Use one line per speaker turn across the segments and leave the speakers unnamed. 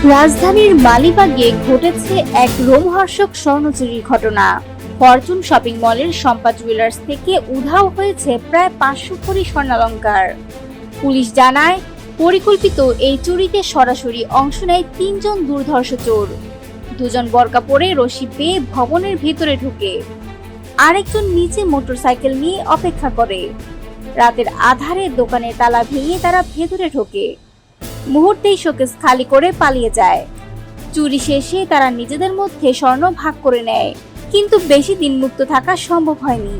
রাজধানীর মালিবাগে ঘটেছে এক রোমহর্ষক স্বর্ণ চুরির ঘটনা। ফরচুন শপিং মলের শম্পা জুয়েলার্স থেকে উধাও হয়েছে প্রায় 500 ভরি স্বর্ণালংকার। পুলিশ জানায়, পরিকল্পিত এই চুরিতে সরাসরি অংশ নেয় 3 জন দুর্ধর্ষ চোর। 2 জন বোরকা পরে রশি বেয়ে ভবনের ভেতরে ঢুকে, আরেকজন নিচে মোটরসাইকেল নিয়ে অপেক্ষা করে। রাতের আধারে দোকানের তালা ভেঙে তারা ভেতরে ঢোকে, মুহূর্তেই শোকেস খালি করে পালিয়ে যায়। চুরি শেষে তারা নিজেদের মধ্যে স্বর্ণ ভাগ করে নেয়, কিন্তু বেশি দিন মুক্ত থাকা সম্ভব হয়নি।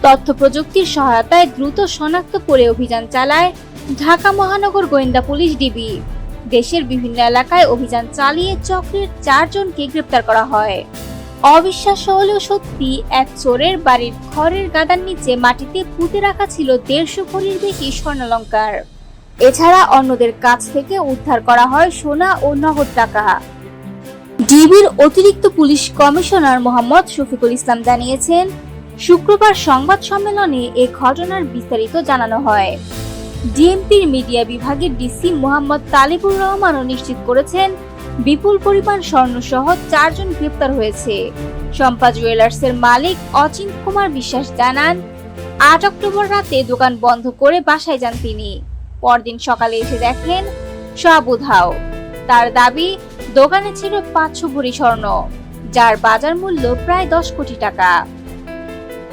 তথ্য প্রযুক্তির সহায়তায় দ্রুত শনাক্ত করে অভিযান চালায় ঢাকা মহানগর গোয়েন্দা পুলিশ ডিবি। দেশের বিভিন্ন এলাকায় অভিযান চালিয়ে চক্রের 4 জনকে গ্রেপ্তার করা হয়। অবিশ্বাস্য হলেও সত্যি, এক চোরের বাড়ির খড়ের গাদার নিচে মাটিতে পুঁতে রাখা ছিল 150 ভরির বেশি স্বর্ণালংকার। এছাড়া অন্যদের কাছ থেকে উদ্ধার করা হয় সোনা ও নগদ টাকা। ডিবির অতিরিক্ত পুলিশ কমিশনার মোহাম্মদ শফিকুল ইসলাম জানিয়েছেন, শুক্রবার সংবাদ সম্মেলনে এ ঘটনার বিস্তারিত জানানো হয়। ডিএমপির মিডিয়া বিভাগের ডিসি মোহাম্মদ তালিবুর রহমানও নিশ্চিত করেছেন, বিপুল পরিমাণ স্বর্ণসহ 4 জন গ্রেপ্তার হয়েছে। শম্পা জুয়েলার্সের মালিক অচিন্ত কুমার বিশ্বাস জানান, 8 অক্টোবর রাতে দোকান বন্ধ করে বাসায় যান তিনি। পরদিন সকালে এসে দেখেন সব উধাও। তার দাবি, দোকানে ছিল 500 ভরি স্বর্ণ, যার বাজার মূল্য প্রায় 10 কোটি টাকা।